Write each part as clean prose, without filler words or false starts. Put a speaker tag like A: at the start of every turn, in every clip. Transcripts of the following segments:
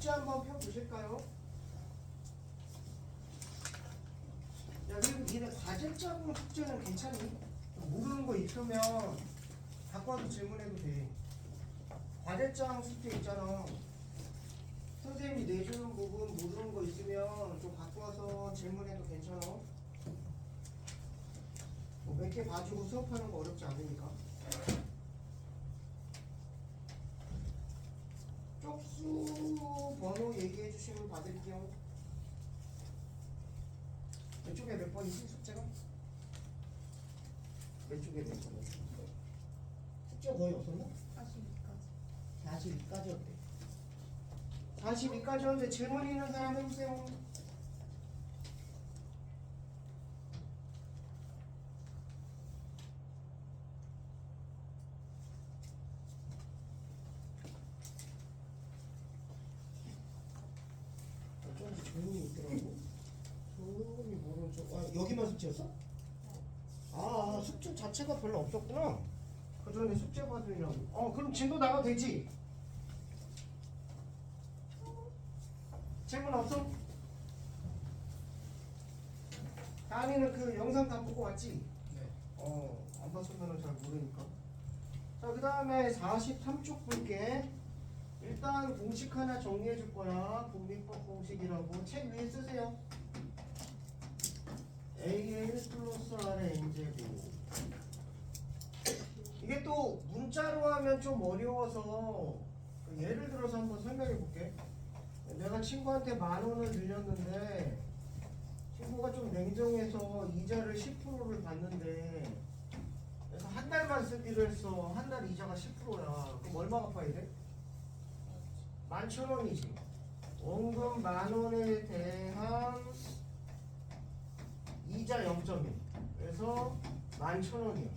A: 숙제 한번 펴보실까요? 야, 그리고 니네 과제적인 숙제는 괜찮니? 모르는 거 있으면 갖고 와서 질문해도 돼. 과제장 숙제 있잖아. 선생님이 내주는 부분 모르는 거 있으면 좀 갖고 와서 질문해도 괜찮아. 뭐 몇 개 봐주고 수업하는 거 어렵지 않으니까. 쪽수 번호 얘기해 주시면 봐드릴게요. 왼쪽에 몇 번이지 숙제가? 왼쪽에 몇 번? 숙제 거의 없었나?
B: 42까지.
A: 42까지 어때? 42까지 하는데 질문 있는 사람 해보세요. 어쩐지 조용히 있더라고. 조용히 모르는 쪽. 아, 여기만 숙제였어? 아, 숙제 자체가 별로 없었구나. 그 전에 숙제 받으려고. 그럼 진도 나가도 되지? 질문 없어? 다은이는 그 영상 다 보고 왔지?
B: 네.
A: 안 봤으면 잘 모르니까. 자, 그 다음에 43쪽 볼게. 일단 공식 하나 정리해 줄 거야. 국민법 공식이라고. 책 위에 쓰세요. AL 플러스 R의 N제곱. 이게 또 문자로 하면 좀 어려워서 예를 들어서 한번 설명해 볼게. 내가 친구한테 10,000원을 늘렸는데 친구가 좀 냉정해서 이자를 10%를 받는데 그래서 한 달만 쓰기로 했어. 한 달 이자가 10%야. 그럼 얼마 갚아야 돼? 11,000원이지. 원금 10,000원에 대한 이자 0.1. 그래서 11,000원이야.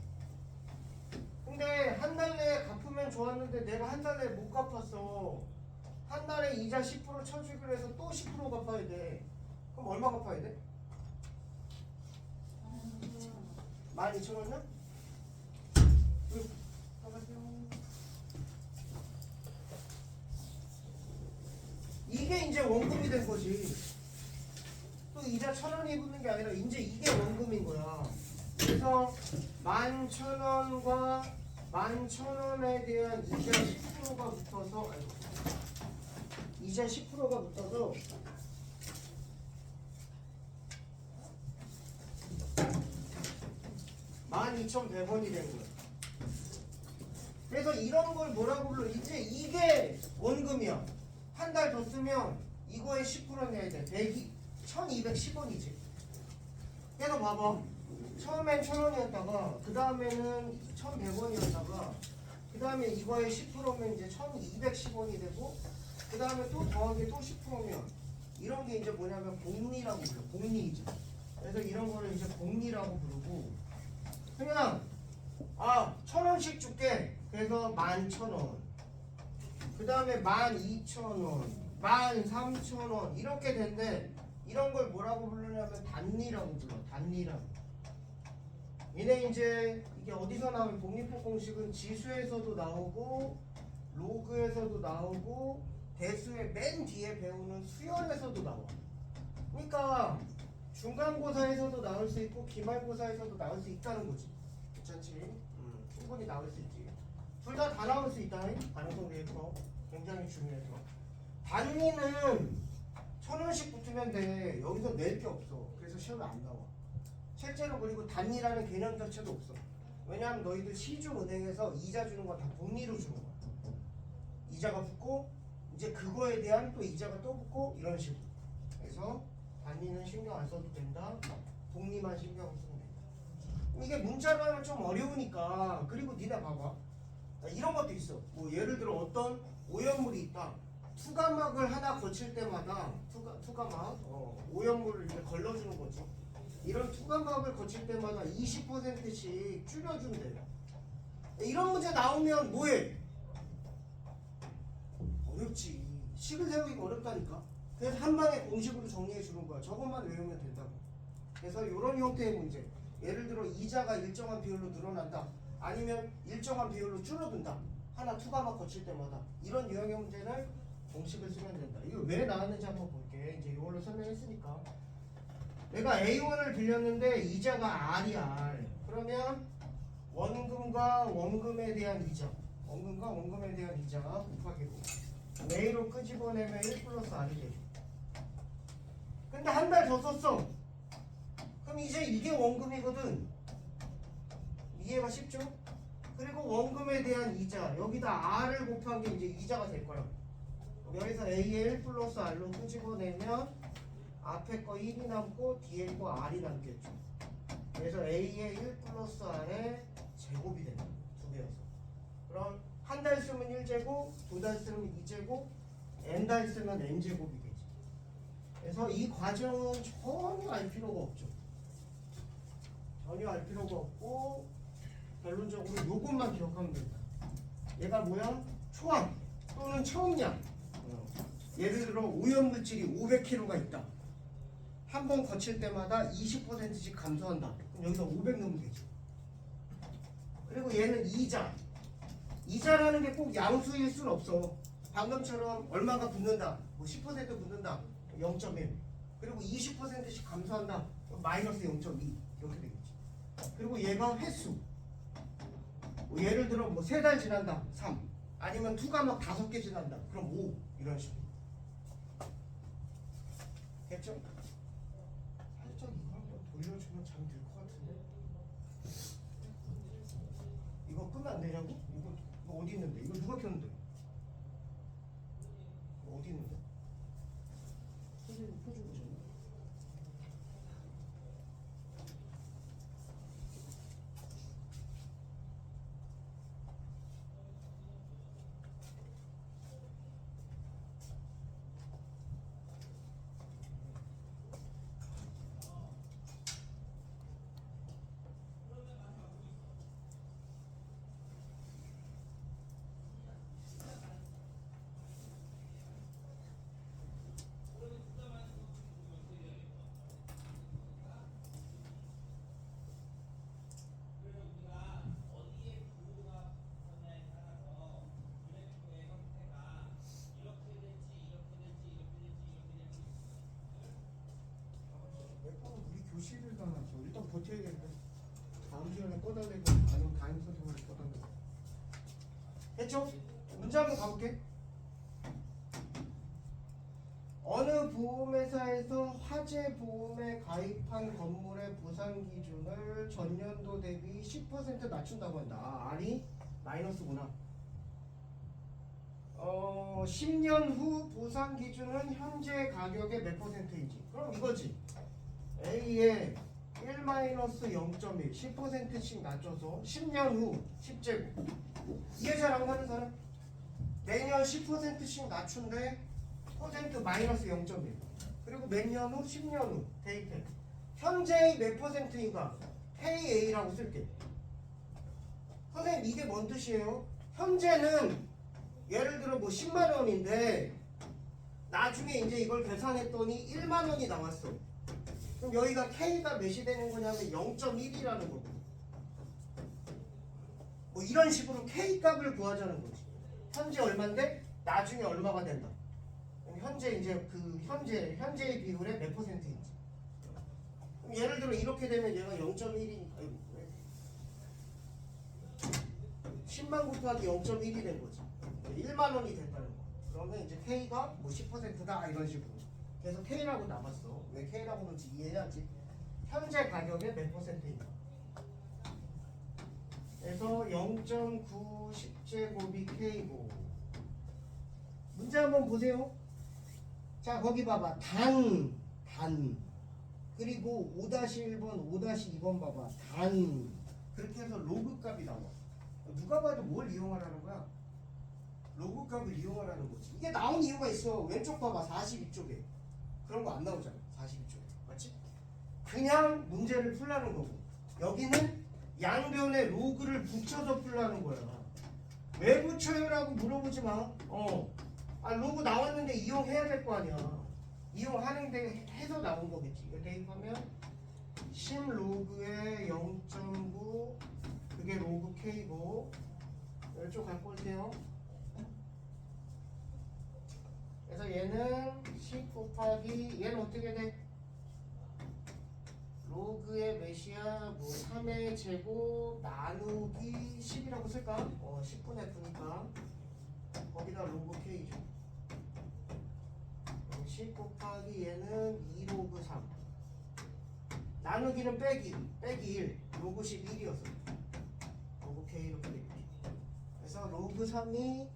A: 근데 한 달 내에 갚으면 좋았는데 내가 한 달 내에 못 갚았어. 한 달에 이자 10% 쳐주기로 해서 또 10% 갚아야 돼. 그럼 얼마 갚아야 돼? 12,000원이야? 이게 이제 원금이 된 거지. 또 이자 1,000원이 붙는 게 아니라 이제 이게 원금인 거야. 그래서 11,000원과 11,000원에 대한 이자 10%가 붙어서 이자 10%가 붙어서 12,100원이 되는 거야. 그래서 이런 걸 뭐라고 불러? 이제 이게 원금이야. 한 달 더 쓰면 이거에 10% 내야 돼. 1,210원이지. 그래서 봐봐. 처음엔 1,000원이었다가 그 다음에는 1,100원이었다가 그 다음에 이거에 10%면 이제 1,210원이 되고 그 다음에 또 더하기 또 10%면 이런 게 이제 뭐냐면 복리라고 불러. 복리이자. 그래서 이런 거를 이제 복리라고 부르고 그냥 1,000원씩 줄게. 그래서 11,000원. 그 다음에 12,000원, 13,000원 이렇게 된대. 이런 걸 뭐라고 부르냐면 단리라고 불러. 단리라고. 얘네 이제 이게 어디서 나오면 복리법 공식은 지수에서도 나오고 로그에서도 나오고 대수의 맨 뒤에 배우는 수열에서도 나와. 그러니까 중간고사에서도 나올 수 있고 기말고사에서도 나올 수 있다는 거지. 괜찮지? 충분히 나올 수 있지. 둘 다 나올 수 있다. 가능성 대해서 굉장히 중요해서. 단위는 1,000원씩 붙으면 돼. 여기서 낼 게 없어. 그래서 시험에 안 나와. 실제로 그리고 단위라는 개념 자체도 없어. 왜냐하면 너희들 시중은행에서 이자 주는 건 다 복리로 주는 거야. 이자가 붙고 이제 그거에 대한 또 이자가 또 붙고 이런 식으로. 그래서 단위는 신경 안 써도 된다. 복리만 신경 쓰면 된다. 이게 문자로 하면 좀 어려우니까. 그리고 니네 봐봐. 이런 것도 있어. 뭐 예를 들어 어떤 오염물이 있다. 투과막을 하나 거칠 때마다 투과막 오염물을 이렇게 걸러주는 거지. 이런 투과막을 거칠 때마다 20%씩 줄여준대. 이런 문제 나오면 뭐해? 어렵지. 식을 세우기가 어렵다니까. 그래서 한 방에 공식으로 정리해 주는 거야. 저것만 외우면 된다고. 그래서 이런 형태의 문제. 예를 들어 이자가 일정한 비율로 늘어난다. 아니면 일정한 비율로 줄어든다. 하나 투과막 거칠 때마다. 이런 유형의 문제는 공식을 쓰면 된다. 이거 왜 나왔는지 한번 볼게. 이제 이걸로 설명했으니까. 내가 A1을 빌렸는데 이자가 R이야. R. 그러면 원금과 원금에 대한 이자, 원금과 원금에 대한 이자 곱하기로 A로 끄집어내면 1 플러스 R이 되죠. 근데 한 달 더 썼어. 그럼 이제 이게 원금이거든. 이해가 쉽죠? 그리고 원금에 대한 이자, 여기다 R을 곱한 게 이제 이자가 될 거야. 여기서 A에 1 플러스 R로 끄집어내면 앞에 거 1이 남고 뒤에 거 R이 남겠죠. 그래서 A에 1 플러스 R의 제곱이 된다. 두 배여서. 그럼 한 달 쓰면 1제곱, 두 달 쓰면 2제곱, n달 쓰면 n제곱이겠지. 그래서 이 과정은 전혀 알 필요가 없죠. 전혀 알 필요가 없고 결론적으로 요것만 기억하면 된다. 얘가 뭐야? 초합 또는 처음량. 예를 들어 오염물질이 500kg가 있다. 한 번 거칠 때마다 20%씩 감소한다. 그럼 여기서 500 넣으면 되죠. 그리고 얘는 이자. 이자라는 게 꼭 양수일 수는 없어. 방금처럼 얼마가 붙는다. 뭐 10% 붙는다. 0.1. 그리고 20%씩 감소한다. 마이너스 0.2. 이렇게 되겠지. 그리고 얘가 횟수. 뭐 예를 들어 뭐 3달 지난다. 3. 아니면 2과목 5개 지난다. 그럼 5. 이런 식으로. 됐죠? 살짝 이거 한번 돌려주면 잘 될 것 같은데. 이거 끄면 안 되냐고? 이거 어디 있는데? 이거 누가 켰는데? 이거 어디 있는데? 선생님 켜주고 셨나? 교실을 가나서 일단 버텨야겠네. 다음 시간에 꺼달래고 아니면 담임 선생님한테 꺼달래고. 했죠? 문제 한번 가볼게. 어느 보험회사에서 화재 보험에 가입한 건물의 보상 기준을 전년도 대비 10% 낮춘다고 한다. 아, R이 마이너스구나. 10년 후 보상 기준은 현재 가격의 몇 %인지. 그럼 이거지. A에 1-0.1 10%씩 낮춰서 10년 후 10제곱. 이해 잘 안 가는 사람? 매년 10%씩 낮춘데 퍼센트 마이너스 0.1. 그리고 몇 년 후? 10년 후 대입해. 현재의 몇 %인가? KA라고 쓸게. 선생님 이게 뭔 뜻이에요? 현재는 예를 들어 뭐 10만 원인데 나중에 이제 이걸 계산했더니 1만 원이 나왔어. 그럼 여기가 K가 몇이 되는 거냐면 0.1이라는 거고. 뭐 이런 식으로 K 값을 구하자는 거지. 현재 얼마인데 나중에 얼마가 된다. 현재 이제 그 현재의 비율의 몇 %인지. 그럼 예를 들어 이렇게 되면 얘가 0.1이니까 10만 곱하기 0.1이 된 거지. 1만 원이 됐다는 거. 그러면 이제 K가 뭐 10%다 이런 식으로. 그래서 K라고 남았어. 왜 K라고 넣는지 이해해야지. 현재 가격의 몇 %인가. 그래서 0.9 10제곱이 K고. 문제 한번 보세요. 자 거기 봐봐. 단. 그리고 5-1번, 5-2번 봐봐. 단. 그렇게 해서 로그 값이 나와. 누가 봐도 뭘 이용하라는 거야? 로그 값을 이용하라는 거지. 이게 나온 이유가 있어. 왼쪽 봐봐. 42쪽에. 그런 거 안 나오잖아. 42쪽에. 맞지? 그냥 문제를 풀라는 거고. 여기는 양변에 로그를 붙여서 풀라는 거야. 왜 붙여요라고 물어보지 마. 로그 나왔는데 이용해야 될 거 아니야. 이용하는데 해서 나온 거겠지. 이거 대입하면 10 로그에 0.9 그게 로그 K고 이쪽 갖고 올게요. 그래서 얘는 10 곱하기 얘는 어떻게 돼? 로그의 몇이야? 뭐 3의 제곱 나누기 10이라고 쓸까? 10분의 9니까 거기다 로그 K죠. 10 곱하기 얘는 2 로그 3 나누기는 빼기 1 로그 11이었어. 로그 K 이렇게 되겠지. 그래서 로그 3이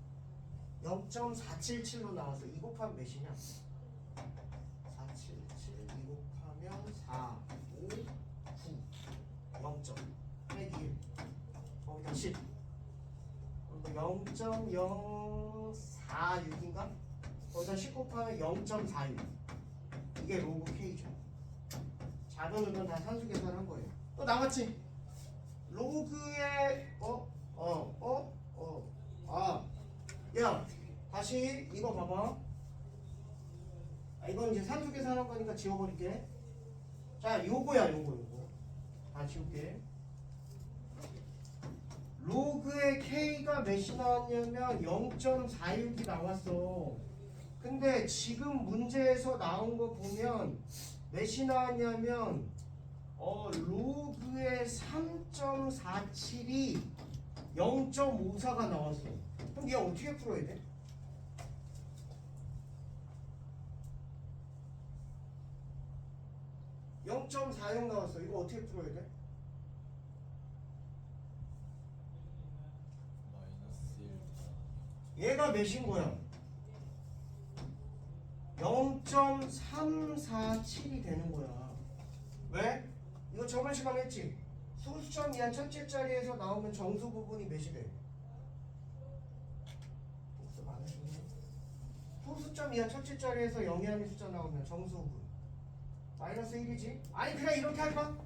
A: 0.477로 나와서 2 곱하면 몇이냐? 477 2 곱하면 4 5 9 0점 빼기 1 거기다 10 0.046인가? 거기다 10 곱하면 0.46 이게 로그 K죠. 작은 의견 다 산수 계산한 거예요. 또 남았지? 로그의 야 다시 이거 봐봐. 이건 이제 산수 계산한 거니까 지워버릴게. 자 요거야 요거 다 지울게. 로그의 K가 몇이 나왔냐면 0.46이 나왔어. 근데 지금 문제에서 나온 거 보면 몇이 나왔냐면 로그의 3.47이 0.54가 나왔어. 그럼 얘 어떻게 풀어야 돼? (0.46) 나왔어. 이거 어떻게 풀어야 돼? 얘가 몇인 거야? 0.347이 되는 거야. 왜? 이거 저번 시간에 했지? 소수점 이하 첫째 자리에서 나오면 정수 부분이 몇이 돼? 복습 안 해주네. 소수점 이하 첫째 자리에서 0이 아닌 숫자 나오면 정수 부분 마이너스 1이지? 아니 그냥 이렇게 할까?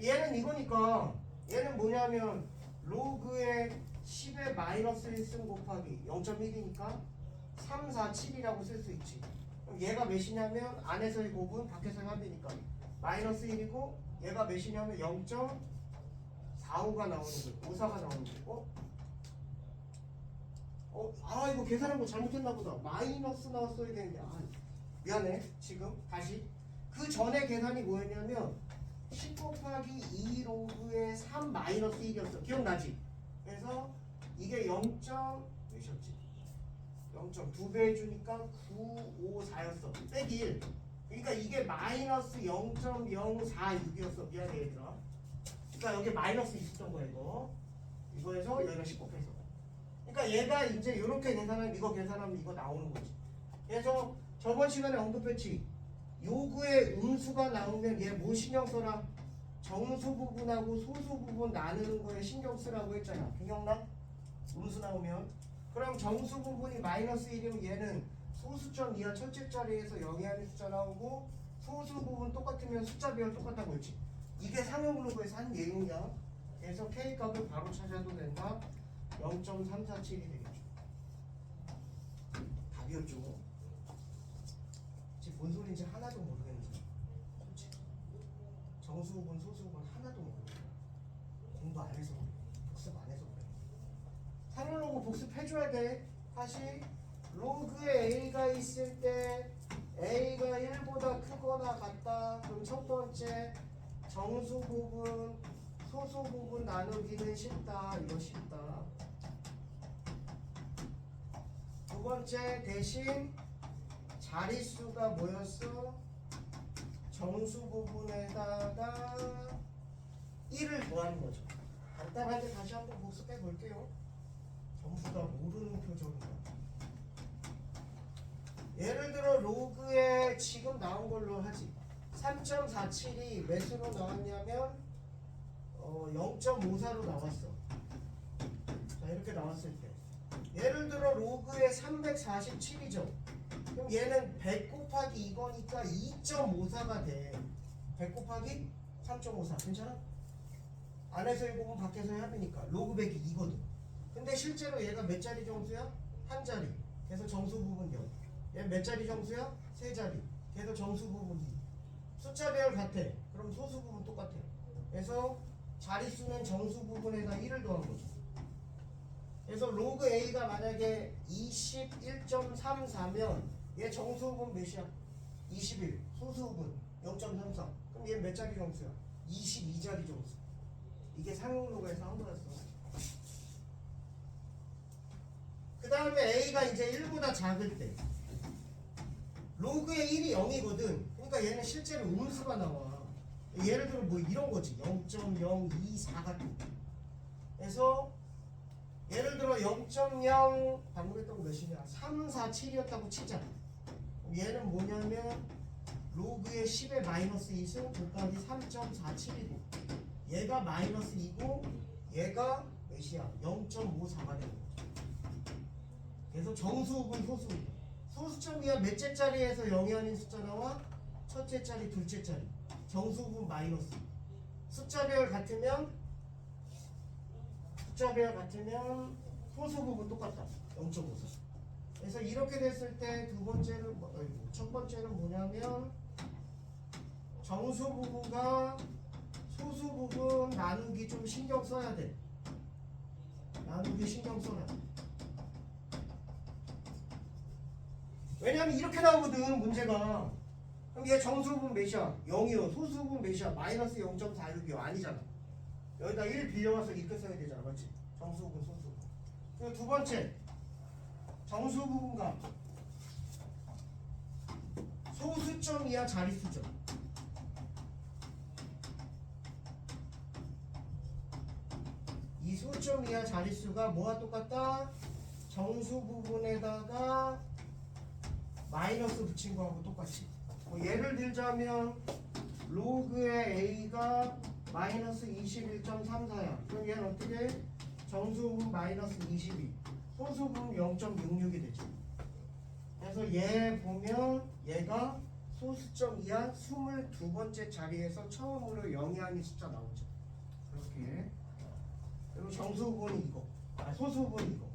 A: 얘는 이거니까 얘는 뭐냐면 로그의 10의 마이너스 1승 곱하기 0.1이니까 347이라고 쓸 수 있지. 그럼 얘가 몇이냐면 안에서의 곱은 밖에서의 합이니까 마이너스 1이고 얘가 몇이냐면 0.45가 나오는 거고 54가 나오는 거고 이거 계산한 거 잘못했나 보다. 마이너스 나왔어야 되는데 미안해. 지금 다시 그 전에 계산이 뭐였냐면 10 곱하기 2 로그의 3 마이너스 1이었어. 기억나지? 그래서 이게 0.몇이었지? 0.2배 해주니까 954였어. 빼기 1. 그러니까 이게 마이너스 0.046이었어. 미안해 얘들아. 그러니까 여기 마이너스 있었던 거야 이거. 이거에서 여기가 10 곱해서. 그러니까 얘가 이제 이렇게 계산하면 이거 계산하면 이거 나오는 거지. 그래서 저번 시간에 언급했지. 요구의 음수가 나오면 얘 뭐 신경 써라? 정수 부분하고 소수 부분 나누는 거에 신경 쓰라고 했잖아. 기억나? 음수 나오면. 그럼 정수 부분이 마이너스 1이면 얘는 소수점 이하 첫째 자리에서 0이 아닌 숫자 나오고 소수 부분 똑같으면 숫자 배열 똑같다고 했지. 이게 상용로그에서 한 내용이야. 그래서 K 값을 바로 찾아도 된다. 0.347이 되겠죠. 답이었죠. 지금 뭔 소리인지 하나도 모르겠는데 솔직히 정수분 소수분 하나도 모르겠어. 공부 안 해서 그래. 복습 안 해서 그래. 상용로그 복습해줘야 돼. 다시 로그에 A가 있을 때 A가 1보다 크거나 같다. 그럼 첫 번째 정수 부분 소수 부분 나누기는 쉽다. 이거 쉽다. 두 번째 대신 자릿수가 뭐였어? 정수 부분에다가 1을 더하는 거죠. 간단하게 다시 한번 복습해 볼게요. 전부 다 모르는 표정이야. 예를 들어 로그에 지금 나온 걸로 하지. 3.47이 몇으로 나왔냐면 0.54로 나왔어. 자 이렇게 나왔을 때 예를 들어 로그에 347이죠. 그럼 얘는 100 곱하기 이거니까 2.54가 돼. 100 곱하기 3.54 괜찮아? 안에서의 곱은 밖에서의 합이니까 로그 100이 2거든. 근데 실제로 얘가 몇 자리 정수야? 한 자리. 그래서 정수 부분 0. 얘 몇 자리 정수야? 세 자리. 그래서 정수 부분 2. 숫자 배열 같아. 그럼 소수 부분 똑같아. 그래서 자릿수는 정수 부분에다 1을 더한 거죠. 그래서 로그 A가 만약에 21.34면 얘 정수분 몇이야? 21. 소수분 0.34. 그럼 얘 몇 자리 정수야? 22자리 정수. 이게 상용로그에서 한 거였어. 그 다음에 A가 이제 1보다 작을 때 로그의 1이 0이거든. 그러니까 얘는 실제로 음수가 나와. 예를 들어 뭐 이런 거지. 0.024 같은 거. 그래서 예를 들어 0.0 방금 했던 거 몇이냐? 347이었다고 치자. 얘는 뭐냐면 로그의 10의 마이너스 2은 곱하기 3.47이고 얘가 마이너스 2고 얘가 몇이야? 0.54가 되는 거죠. 그래서 정수분 소수분. 소수점이야 몇째 자리에서 0이 아닌 숫자 나와? 첫째 자리, 둘째 자리. 정수분 마이너스. 숫자별 같으면 소수분은 똑같다. 0.54. 그래서 이렇게 됐을 때 두 번째는 첫 번째는 뭐냐면 정수 부분과 소수 부분 나누기 좀 신경 써야 돼. 나누기 신경 써라. 왜냐면 이렇게 나오거든 문제가. 그럼 얘 정수 부분 몇이야? 0이요. 소수 부분 몇이야? 마이너스 0.46이요. 아니잖아. 여기다 1 빌려와서 이렇게 써야 되잖아. 맞지? 정수 부분 소수 부분. 그리고 두 번째 정수 부분과 소수점 이하 자릿수점. 이 소수점 이하 자릿수가 뭐와 똑같다? 정수 부분에다가 마이너스 붙인 거하고 똑같이. 예를 들자면 로그의 A가 마이너스 21.34야. 그럼 얘는 어떻게 해? 정수 부분 마이너스 22. 소수 부분 0.66이 되죠. 그래서 얘 보면 얘가 소수점 이하 22번째 자리에서 처음으로 0이 아닌 숫자 나오죠. 이렇게. 그리고 정수 부분이 이거. 소수 부분이 이거.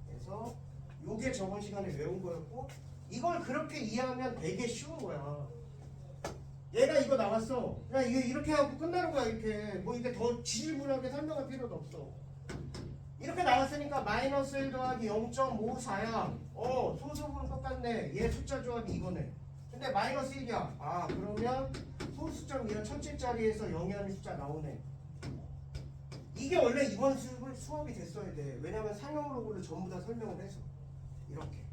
A: 그래서 요게 저번 시간에 외운 거였고 이걸 그렇게 이해하면 되게 쉬운 거야. 얘가 이거 나왔어. 그냥 이거 이렇게 하고 끝나는 거야. 이렇게 뭐 이게 더 지질분하게 설명할 필요도 없어. 이렇게 나왔으니까 마이너스 1 더하기 0.54야. 소수분 똑같네. 얘 숫자 조합이 이거네. 근데 마이너스 1이야. 그러면 소수점 이하 첫째 자리에서 0이 아닌 숫자 나오네. 이게 원래 이번 수업이 됐어야 돼. 왜냐면 상용 로그를 전부 다 설명을 해서 이렇게.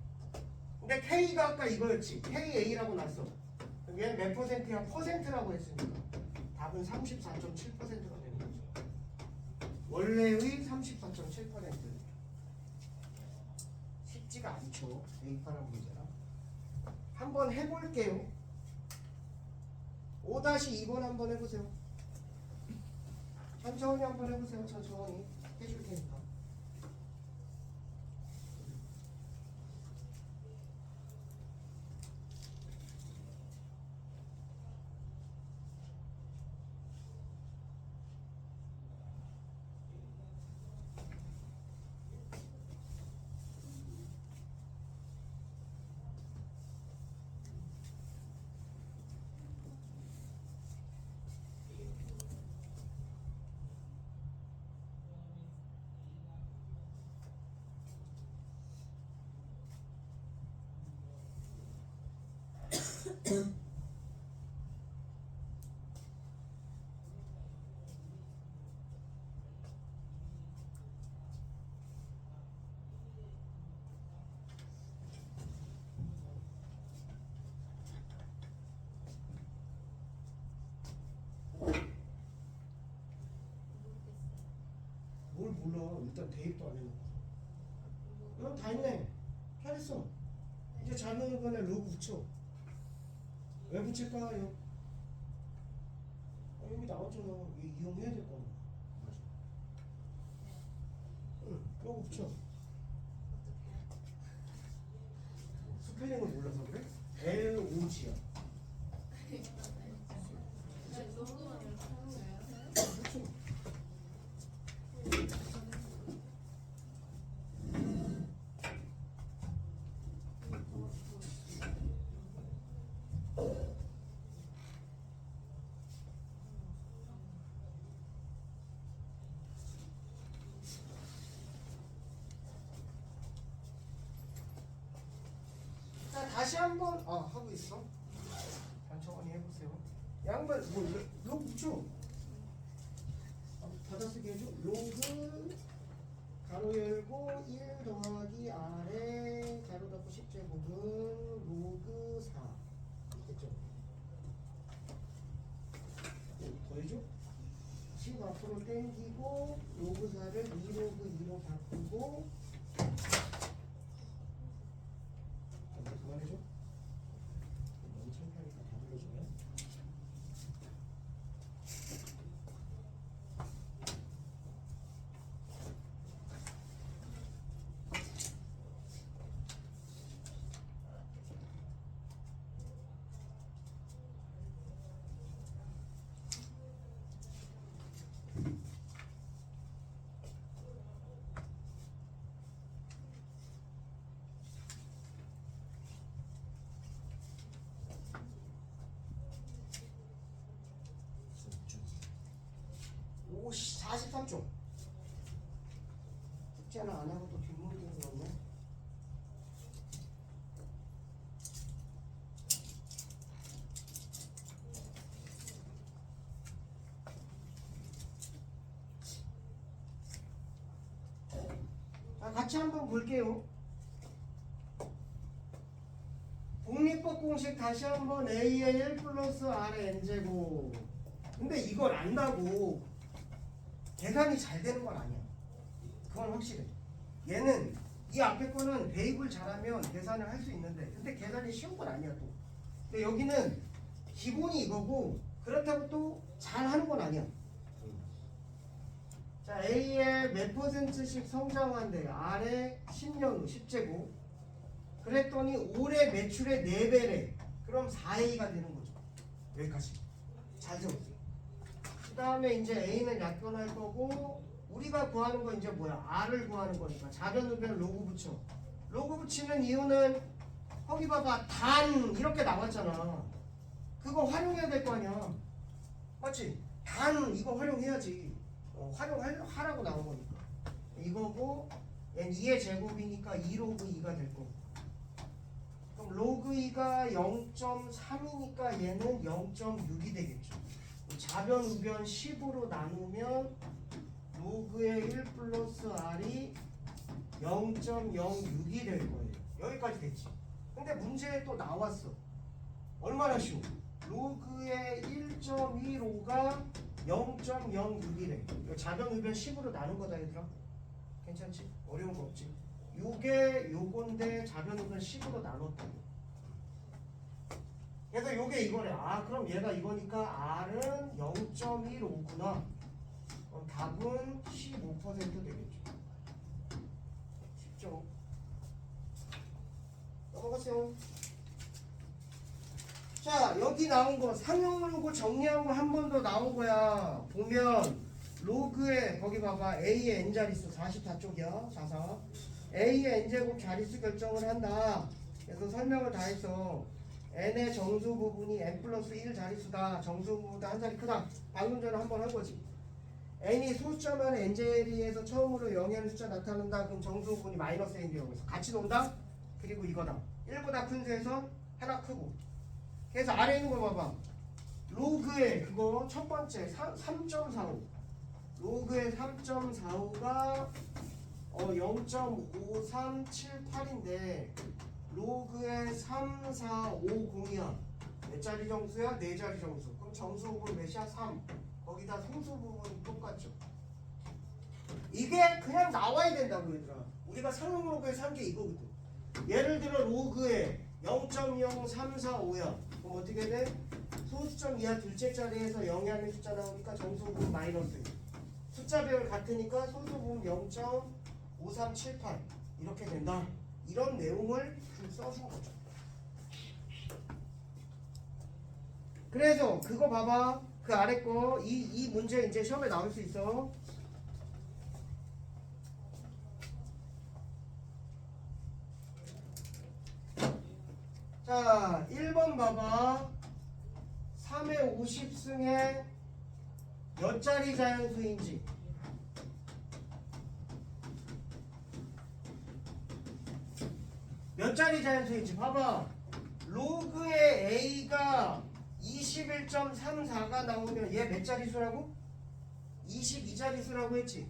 A: 근데 K가 아까 이거였지. KA라고 났어. 그럼 얘는 몇 퍼센트야? 퍼센트라고 했으니까 답은 34.7%가 되는 거죠. 원래의 34.7%. 쉽지가 않죠. 대입하는 문제라. 한번 해볼게요. 5-2번 한번 해보세요. 천천히 한번 해보세요. 천천히 해줄 테니까. 뭘 몰라. 일단 대입도 안 해놓고. 이건 다 했네. 잘했어. 이제 잘 노는 거네. 로그 붙여. 왜 붙일까요? 여기 나왔잖아. 이용해야 될 거야. 맞아. 응, 로그 붙여. 스펠링을 몰라서 그래? LOG야. 다시 한번 하고 있어. 천천히 해보세요. 양말 로그죠? 받아쓰기 해줘. 로그 가로 열고 1 더하기 아래 가로 닫고 10제곱은 로그 4 됐죠? 더해줘. 10 앞으로 땡기고 로그 4를 2로그 2로 바꾸고 그만해줘. 너무 창피하니까 다 불러주면. 오 43쪽. 숙제는 안 하고 또 뒷문이 들었네. 자, 같이 한번 볼게요. 공립법 공식 다시 한번 A의 1 플러스 R의 N제곱. 근데 이걸 안다고 계산이 잘 되는 건 아니야. 그건 확실해. 얘는 이 앞에 거는 대입을 잘하면 계산을 할 수 있는데 근데 계산이 쉬운 건 아니야 또. 근데 여기는 기본이 이거고 그렇다고 또 잘하는 건 아니야. 자, A의 몇 %씩 성장한대. R의 10년 후 10제곱. 그랬더니 올해 매출의 4배래. 그럼 4A가 되는 거죠. 여기까지. 잘 들었어요. 그 다음에 이제 A는 약변할 거고 우리가 구하는 건 이제 뭐야? R을 구하는 거니까 자변우변 로그 붙여. 로그 붙이는 이유는 거기 봐봐 단 이렇게 나왔잖아. 그거 활용해야 될 거 아니야. 맞지? 단 이거 활용해야지. 활용하라고 나온 거니까. 이거고 얘는 2의 제곱이니까 2로그 2가 될 거고. 그럼 로그 2가 0.3이니까 얘는 0.6이 되겠죠. 자변 우변 10으로 나누면 로그의 1 플러스 R이 0.06이 될 거예요. 여기까지 됐지. 근데 문제에 또 나왔어. 얼마나 쉬워? 로그의 1.15가 0.06이래. 이거 자변 우변 10으로 나눈 거다 얘들아. 괜찮지? 어려운 거 없지? 요게 요건데 자변 우변 10으로 나눴다고. 그래서 요게 이거래. 그럼 얘가 이거니까 R은 0.15구나. 그럼 답은 15% 되겠죠. 쉽죠? 넘어가세요. 자, 여기 나온 거 상용으로 정리한 거 한 번 더 나온 거야. 보면 로그에 거기 봐봐. A의 n자릿수 44쪽이야. 자사. A의 n제곱 자릿수 결정을 한다. 그래서 설명을 다 했어. n의 정수 부분이 n 플러스 1 자릿수다. 정수 부분보다 한 자리 크다. 방금 전에 한 번 한 거지. n이 소수점만 n제리에서 처음으로 0의 숫자 나타난다. 그럼 정수 부분이 마이너스 n이라고 해서 같이 논다. 그리고 이거다. 1보다 큰 수에서 하나 크고. 그래서 아래 있는 거 봐봐. 로그의 그거 첫 번째 3.45. 로그의 3.45가 0.5378인데 로그의 3450이야. 몇 자리 정수야? 4자리 정수. 그럼 정수 부분 몇이야? 3. 거기다 소수 부분이 똑같죠. 이게 그냥 나와야 된다고 얘들아. 우리가 상용 로그에서 한 게 이거거든. 예를 들어 로그에 0.0345야. 그럼 어떻게 돼? 소수점 이하 둘째 자리에서 0이 아닌 숫자 나오니까 정수 부분 마이너스. 숫자별 같으니까 소수 부분 0.5378 이렇게 된다. 이런 내용을 써준 거죠. 그래서 그거 봐봐. 그 아래 거 이 문제 이제 시험에 나올 수 있어. 자, 1번 봐봐. 3의 50승에 몇 자리 자연수인지. 몇 자리 자연수인지 봐봐. 로그의 a가 21.34가 나오면 얘 몇 자릿수라고? 22자릿수라고 했지.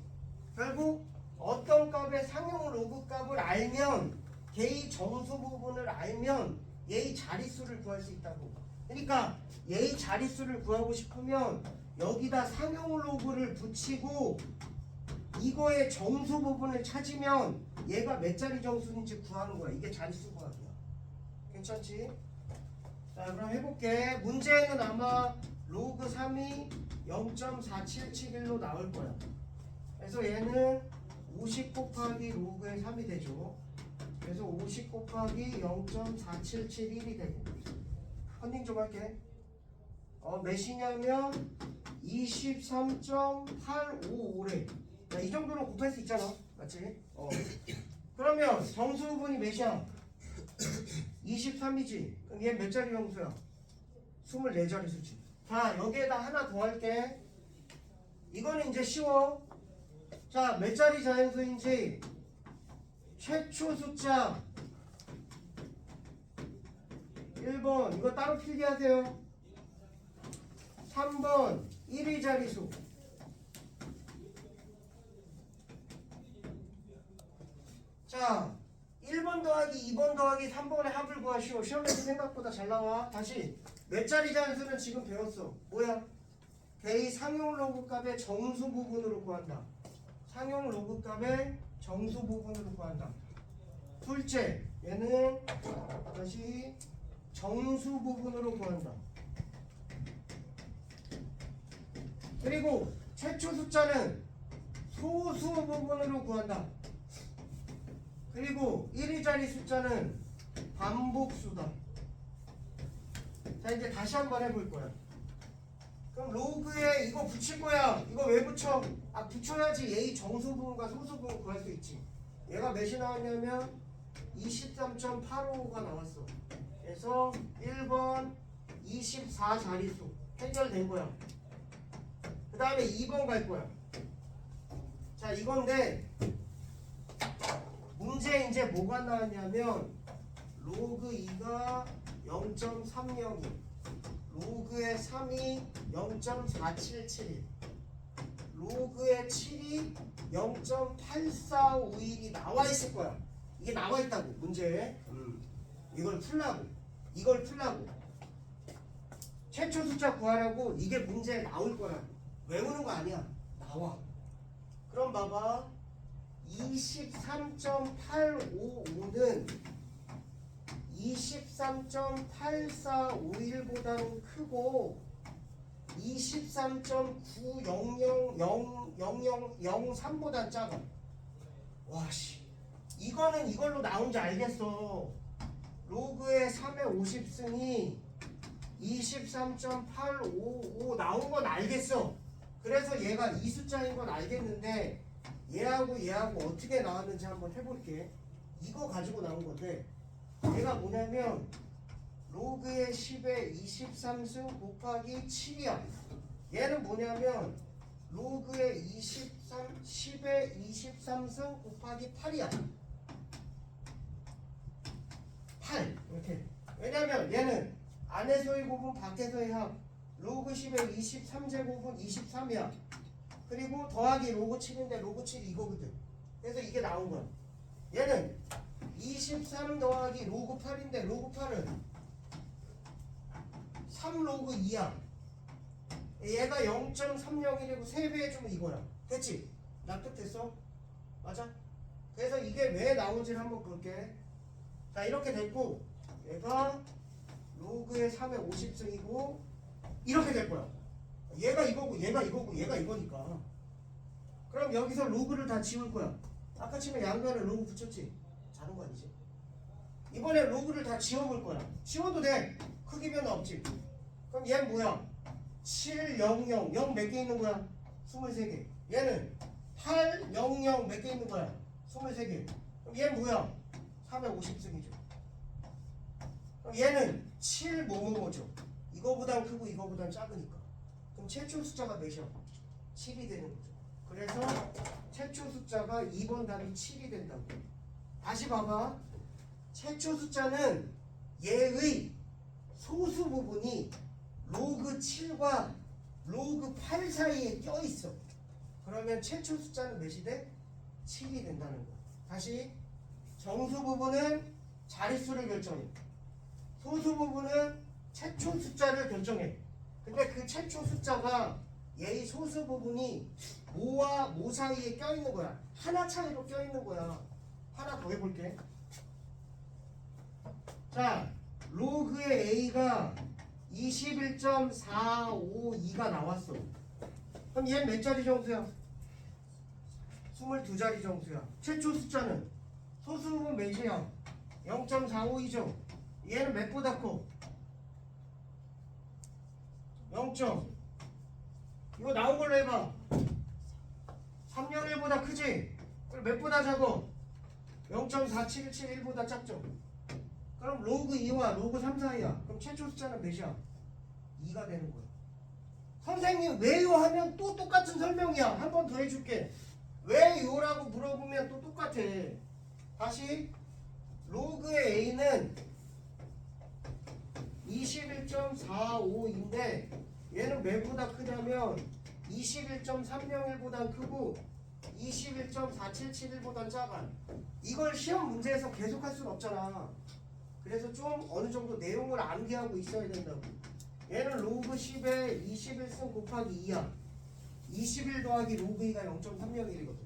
A: 결국 어떤 값의 상용 로그 값을 알면 걔의 정수 부분을 알면 얘의 자릿수를 구할 수 있다고. 그러니까 얘의 자릿수를 구하고 싶으면 여기다 상용 로그를 붙이고 이거의 정수 부분을 찾으면 얘가 몇 자리 정수인지 구하는 거야. 이게 자릿수 구하기야. 괜찮지? 자, 그럼 해볼게. 문제는 아마 로그 3이 0.4771로 나올 거야. 그래서 얘는 50 곱하기 로그의 3이 되죠. 그래서 50 곱하기 0.4771이 되고. 컨닝 좀 할게. 몇이냐면 23.855래. 이 정도로 곱할 수 있잖아. 맞지? 그러면 정수 부분이 몇이야? 23이지. 그럼 얘 몇 자리 정수야? 24자리 수지. 자, 여기에다 하나 더 할게. 이거는 이제 쉬워. 자, 몇 자리 자연수인지 최초 숫자 1번 이거 따로 필기하세요. 3번 1위 자리수. 자, 1번 더하기 2번 더하기 3번의 합을 구하시오. 시험에서 생각보다 잘 나와. 다시 몇 자리 자연수는 지금 배웠어. 뭐야? 걔의 상용 로그 값의 정수 부분으로 구한다. 상용 로그 값의 정수 부분으로 구한다. 둘째, 얘는 다시 정수 부분으로 구한다. 그리고 최초 숫자는 소수 부분으로 구한다. 그리고 1위 자리 숫자는 반복수다. 자, 이제 다시 한번 해볼 거야. 그럼 로그에 이거 붙일 거야. 이거 왜 붙여? 붙여야지 A 정수 부분과 소수 부분 구할 수 있지. 얘가 몇이 나왔냐면 23.855가 나왔어. 그래서 1번 24자릿수 해결된 거야. 그 다음에 2번 갈 거야. 자, 이건데 문제에 이제 뭐가 나왔냐면 로그 2가 0.30이, 로그의 3이 0.4771, 로그의 7이 0.8451이 나와 있을 거야. 이게 나와 있다고 문제에. 이걸 풀라고. 최초 숫자 구하라고 이게 문제에 나올 거라고. 외우는 거 아니야. 나와. 그럼 봐봐. 23.855는 23.8451보다는 크고 23.900003보다 작아. 와씨, 이거는 이걸로 나온지 알겠어. 로그의 3의 50승이 23.855 나온 건 알겠어. 그래서 얘가 이 숫자인 건 알겠는데 얘하고 어떻게 나왔는지 한번 해볼게. 이거 가지고 나온 건데 얘가 뭐냐면 로그의 10의 23승 곱하기 7이야. 얘는 뭐냐면 로그의 10의 23승 곱하기 8이야. 8 이렇게. 왜냐면 얘는 안에서의 곱은 밖에서의 합. 로그 10의 23제곱은 23이야. 그리고 더하기 로그 7인데 로그 7이 이거거든. 그래서 이게 나온 거야. 얘는 23 더하기 로그 8인데 로그 8은 3 로그 2야. 얘가 0.301이고 3배 해주면 이거야. 됐지? 납득됐어? 맞아? 그래서 이게 왜 나온지를 한번 볼게. 자, 이렇게 됐고 얘가 로그의 3의 50승이고 이렇게 될 거야. 얘가 이거고 얘가 이거고 얘가 이거니까. 그럼 여기서 로그를 다 지울 거야. 아까 치면 양변에 로그 붙였지? 자는 거 아니지? 이번에 로그를 다 지워볼 거야. 지워도 돼. 크기 변화 없지. 그럼 얘는 뭐야? 7, 0, 0. 0 몇 개 있는 거야? 23개. 얘는 8, 0, 0 몇 개 있는 거야? 23개. 그럼 얘는 뭐야? 450승이죠. 그럼 얘는 7 뭐뭐뭐죠. 이거보단 크고 이거보단 작으니까. 그럼 최초 숫자가 몇이야? 7이 되는 거죠. 그래서 최초 숫자가 2번 답이 7이 된다고. 다시 봐봐. 최초 숫자는 얘의 소수 부분이 로그 7과 로그 8 사이에 껴있어. 그러면 최초 숫자는 몇이 돼? 7이 된다는 거야. 다시 정수 부분은 자릿수를 결정해. 소수 부분은 최초 숫자를 결정해. 근데 그 최초 숫자가 얘의 소수 부분이 모와 모 사이에 껴있는 거야. 하나 차이로 껴있는 거야. 하나 더 해볼게. 자, 로그의 A가 21.452가 나왔어. 그럼 얘는 몇 자리 정수야? 22자리 정수야. 최초 숫자는 소수 부분 몇이야? 0.452죠. 얘는 몇보다 커? 0. 이거 나온 걸로 해봐. 301보다 크지? 그럼 몇보다 작어? 0.4771보다 작죠? 그럼 로그 2와 로그 3 사이야. 그럼 최초 숫자는 몇이야? 2가 되는 거야. 선생님 왜요? 하면 또 똑같은 설명이야. 한 번 더 해줄게. 왜요라고 물어보면 또 똑같아. 다시 로그의 A는 21.45인데 얘는 몇보다 크냐면 21.301보다 크고 21.4771보다 작아. 이걸 시험 문제에서 계속 할 수는 없잖아. 그래서 좀 어느 정도 내용을 암기하고 있어야 된다고. 얘는 로그 10에 21승 곱하기 2야. 21 더하기 로그 2가 0.301이거든.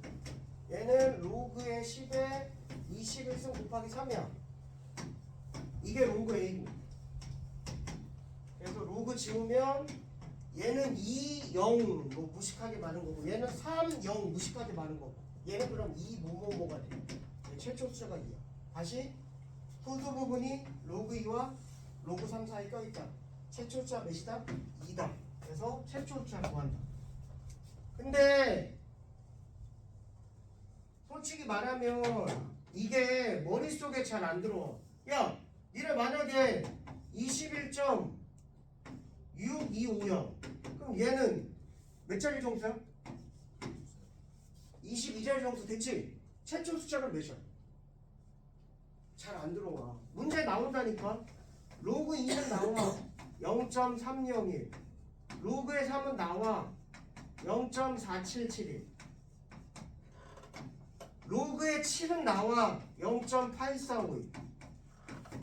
A: 얘는 로그의 10에 21승 곱하기 3이야. 이게 로그 A고. 그래서 로그 지우면 얘는 2, 0 뭐 무식하게 많은 거고, 얘는 3, 0 무식하게 많은 거고, 얘는 그럼 2 뭐뭐뭐가 돼. 최초 숫자가 2야. 다시 소수 부분이 로그 2와 로그 3 사이에 껴있다. 최초 숫자 몇이다? 2다. 그래서 최초 숫자 구한다. 근데 솔직히 말하면 이게 머릿속에 잘 안 들어와. 야, 니네 만약에 21.6250 그럼 얘는 몇 자리 정수야? 22자리 정수 됐지? 최초 숫자가 몇이야? 잘 안 들어와. 문제 나온다니까. 로그 2는 나와 0.301, 로그의 3은 나와 0.4771, 로그의 7은 나와 0.8452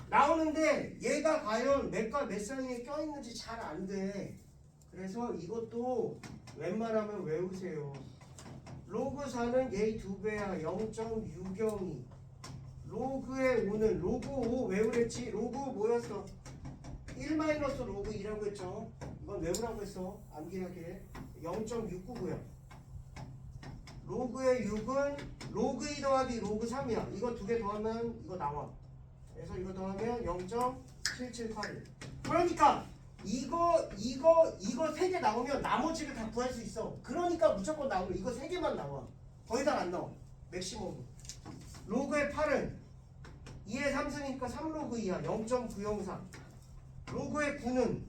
A: 나오는데 얘가 과연 몇과 몇 사이에 껴있는지 잘 안 돼. 그래서 이것도 웬만하면 외우세요. 로그 4는 얘 2배야. 0.602. 로그의 5는 로그 5 외우랬지. 로그 뭐였어? 1 마이너스 로그 2라고 했죠. 이건 외우라고 했어. 암기하게. 0.699야. 로그의 6은 로그 2 더하기 로그 3이야. 이거 두 개 더하면 이거 나와. 그래서 이거 더하면 0.7781. 그러니까 이거 세 개 나오면 나머지를 다 구할 수 있어. 그러니까 무조건 나오면 이거 세 개만 나와. 더 이상 안 나와. 맥시멈. 로그의 8은 2의 3승이니까 3로그 2야. 0.903. 로그의 9는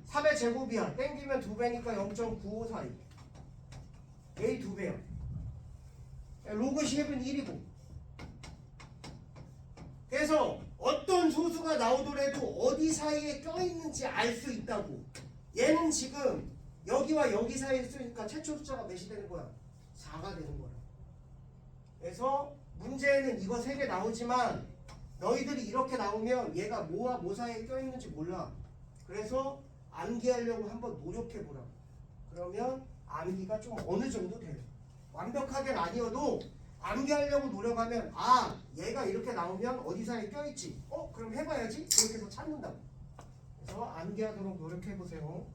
A: 3의 제곱이야. 땡기면 2배니까 0.9542. A 2배야. 로그 10은 1이고. 그래서 어떤 소수가 나오더라도 어디 사이에 껴있는지 알 수 있다고. 얘는 지금 여기와 여기 사이에 쓰니까 최초 숫자가 몇이 되는 거야? 4가 되는 거야. 그래서 문제에는 이거 3개 나오지만 너희들이 이렇게 나오면 얘가 뭐와 뭐 사이에 껴있는지 몰라. 그래서 암기하려고 한번 노력해보라. 그러면 암기가 좀 어느 정도 돼. 완벽하게는 아니어도 암기하려고 노력하면 아 얘가 이렇게 나오면 어디 사이에 껴있지. 그럼 해봐야지. 그렇게 해서 찾는다고. 그래서 암기하도록 노력해보세요.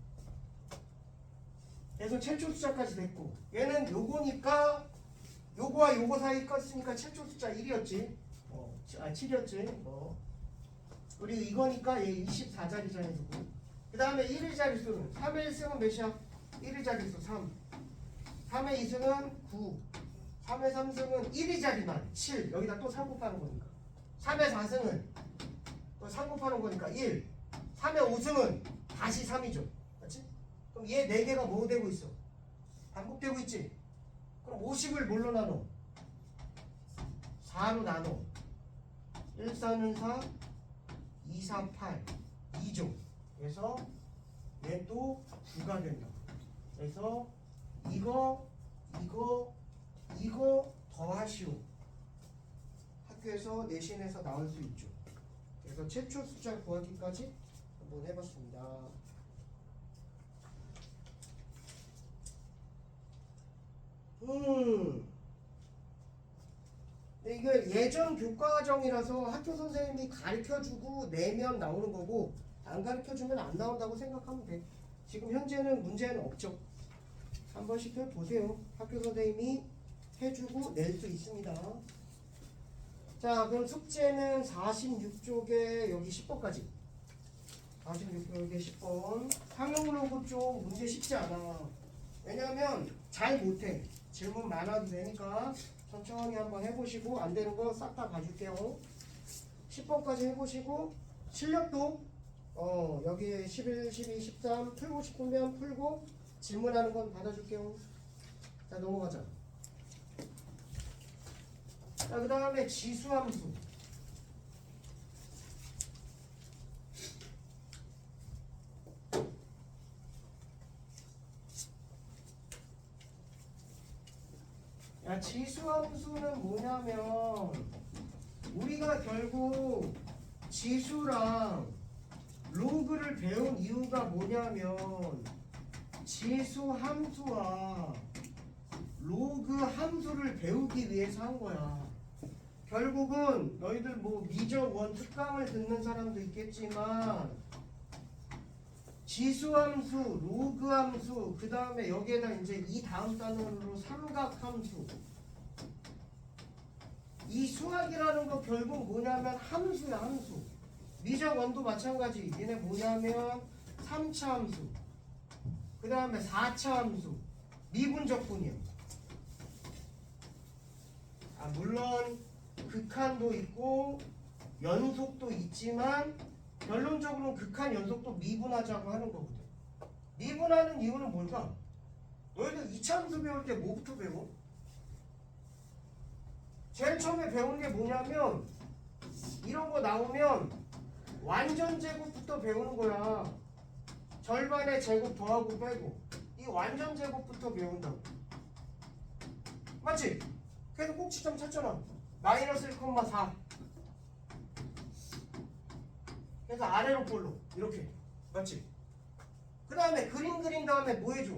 A: 그래서 최초 숫자까지 됐고, 얘는 요거니까 요거와 요거 사이에 꼈으니까 최초 숫자 1이었지. 7이었지. 그리고 이거니까 얘 24자리잖아요. 그 다음에 1의 자릿수는 3의 1승은 몇이야? 1의 자릿수 3. 3의 2승은 9. 3의 3승은 1의 자리만 7. 여기다 또 3 곱하는 거니까. 3의 4승은 또 3 곱하는 거니까 1. 3의 5승은 다시 3이죠. 맞지? 그럼 얘 4개가 뭐 되고 있어? 반복되고 있지? 그럼 50을 뭘로 나눠? 4로 나눠. 1, 4는 4, 2, 4, 8 2죠. 그래서 얘 또 9가 된다. 그래서 이거 더하시오. 학교에서 내신에서 나올 수 있죠. 그래서 최초 숫자 구하기까지 한번 해봤습니다. 이게 예전 교과과정이라서 학교 선생님이 가르쳐주고 내면 나오는 거고 안 가르쳐주면 안 나온다고 생각하면 돼. 지금 현재는 문제는 없죠. 한 번씩 보세요. 학교 선생님이 해주고 낼 수 있습니다. 자, 그럼 숙제는 46쪽에 여기 10번까지. 46쪽에 10번. 상용로그 쪽 문제 쉽지 않아. 왜냐면 잘 못해. 질문 많아도 되니까 천천히 한번 해보시고 안 되는 거 싹 다 봐줄게요. 10번까지 해보시고 실력도 여기 11, 12, 13 풀고 싶으면 풀고 질문하는 건 받아줄게요. 자, 넘어가자. 자, 그 다음에 지수함수. 야, 지수함수는 뭐냐면 우리가 결국 지수랑 로그를 배운 이유가 뭐냐면 지수함수와 로그 함수를 배우기 위해서 한 거야. 결국은 너희들 뭐 미적 원 특강을 듣는 사람도 있겠지만 지수함수, 로그함수, 그 다음에 여기에다 이제 이 다음 단원으로 삼각함수. 이 수학이라는 거 결국 뭐냐면 함수야, 함수. 미적 원도 마찬가지. 얘네 뭐냐면 3차 함수, 그 다음에 4차 함수, 미분적분이야. 물론 극한도 있고 연속도 있지만 결론적으로는 극한 연속도 미분하자고 하는 거거든. 미분하는 이유는 뭘까? 너희들 2차 함수 배울 때 뭐부터 배워? 제일 처음에 배우는 게 뭐냐면 이런 거 나오면 완전 제곱부터 배우는 거야. 절반의 제곱 더하고 빼고 이 완전 제곱부터 배운다고. 맞지? 그래서 꼭지점 찾잖아. 마이너스 1,4. 그래서 아래로 볼로 이렇게. 맞지? 그 다음에 그림 그린 다음에 뭐 해줘?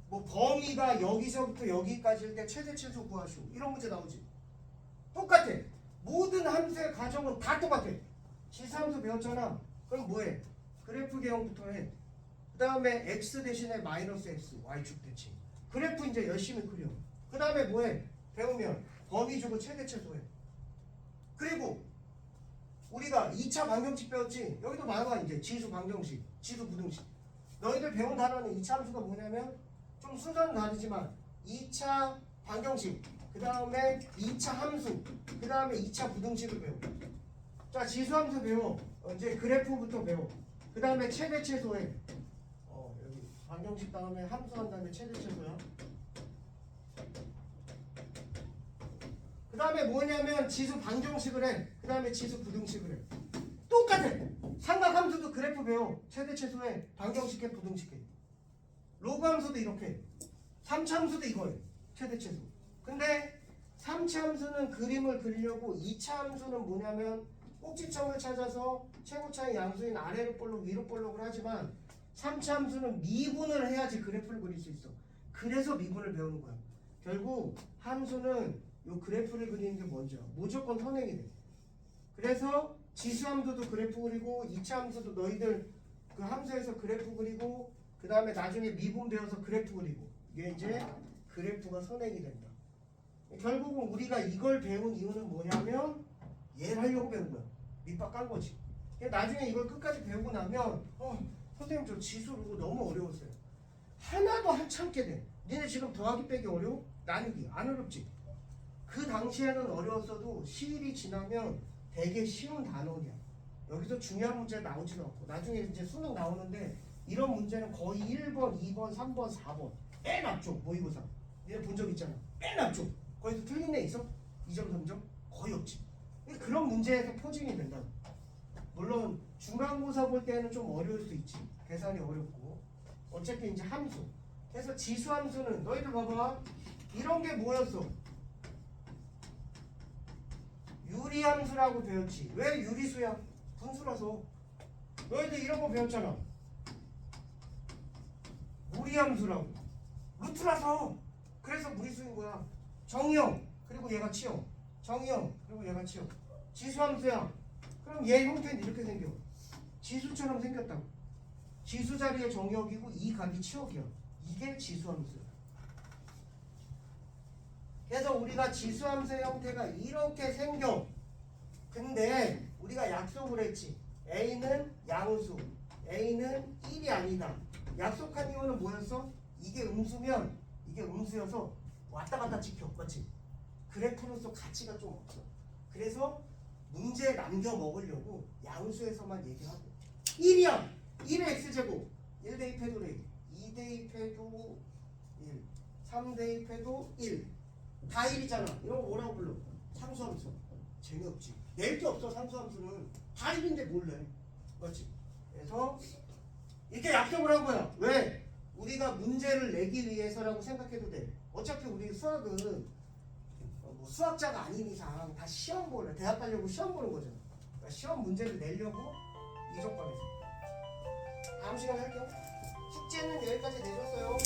A: 뭐 범위가 여기서부터 여기까지일 때 최대 최소 구하시오. 이런 문제 나오지. 똑같아. 모든 함수의 과정은 다 똑같아. 지수함수 배웠잖아. 그럼 뭐해? 그래프 개형부터 해. 그 다음에 x 대신에 마이너스 x y축 대칭. 그래프 이제 열심히 그려. 그 다음에 뭐해? 배우면 범위 주고 최대 최소해. 그리고 우리가 2차 방정식 배웠지? 여기도 나와 이제 지수 방정식, 지수 부등식. 너희들 배운 단어는 2차 함수가 뭐냐면 좀 순서는 다르지만 2차 방정식, 그 다음에 2차 함수, 그 다음에 2차 부등식을 배워. 자, 지수함수 배워. 이제 그래프부터 배워. 그 다음에 최대 최소해. 여기 방정식 다음에 함수 한 다음에 최대 최소야. 그 다음에 뭐냐면 지수 방정식을 해. 그 다음에 지수 부등식을 해. 똑같아. 삼각함수도 그래프 배워. 최대 최소해. 방정식 해, 부등식 해. 로그 함수도 이렇게 해. 3차 함수도 이거예요. 최대 최소. 근데 3차 함수는 그림을 그리려고 2차 함수는 뭐냐면 꼭지점을 찾아서 최고차의 양수인 아래로 볼록 위로 볼록을 하지만 3차 함수는 미분을 해야지 그래프를 그릴 수 있어. 그래서 미분을 배우는 거야. 결국 함수는 요 그래프를 그리는 게 먼저야. 무조건 선행이 돼. 그래서 지수함수도 그래프 그리고 2차 함수도 너희들 그 함수에서 그래프 그리고 그 다음에 나중에 미분 배워서 그래프 그리고 이게 이제 그래프가 선행이 된다. 결국은 우리가 이걸 배운 이유는 뭐냐면 얘를 하려고 배운 거야. 밑밥 깐 거지. 나중에 이걸 끝까지 배우고 나면 선생님 저 지수로 너무 어려웠어요. 하나도 안 참게 돼. 니네 지금 더하기 빼기 어려워? 나누기 안 어렵지? 그 당시에는 어려웠어도 시일이 지나면 되게 쉬운 단원이야. 여기서 중요한 문제 나오지도 않고 나중에 이제 수능 나오는데 이런 문제는 거의 1번, 2번, 3번, 4번 맨 앞쪽 모의고사 니네 본 적 있잖아. 맨 앞쪽 거기서 틀린 애 있어? 2점 3점? 거의 없지. 그런 문제에서 포징이 된다. 물론 중간고사 볼 때는 좀 어려울 수 있지. 계산이 어렵고. 어차피 이제 함수. 그래서 지수함수는 너희들 봐봐. 이런 게 뭐였어? 유리함수라고 배웠지. 왜 유리수야? 분수라서. 너희들 이런 거 배웠잖아. 무리함수라고. 루트라서. 그래서 무리수인 거야. 정의형 그리고 얘가 치형. 정의형 그리고 얘가 치형. 지수함수야. 그럼 얘 형태는 이렇게 생겨. 지수처럼 생겼다고. 지수 자리에 정의역이고 이 값이 치역이야. 이게 지수함수야. 그래서 우리가 지수함수의 형태가 이렇게 생겨. 근데 우리가 약속을 했지. A는 양수, A는 1이 아니다. 약속한 이유는 뭐였어? 이게 음수면 이게 음수여서 왔다 갔다 찍혀. 맞지? 그래프로서 가치가 좀 없어. 그래서 문제 남겨 먹으려고 양수에서만 얘기하고 1이야. 1의 x제곱 1 대입해도 2 대입해도 1 3 대입해도 1 다 1이잖아. 이런 거 뭐라고 불러? 상수함수. 재미없지. 낼 게 없어. 상수함수는 다 1인데 뭘 내? 맞지? 그래서 이렇게 약속을 한 거야. 왜? 우리가 문제를 내기 위해서라고 생각해도 돼. 어차피 우리 수학은 뭐 수학자가 아닌 이상 다 시험 보는, 대학 가려고 시험 보는 거잖아. 그러니까 시험 문제를 내려고 이 조건에서. 다음 시간에 할게요. 숙제는 여기까지 내줬어요.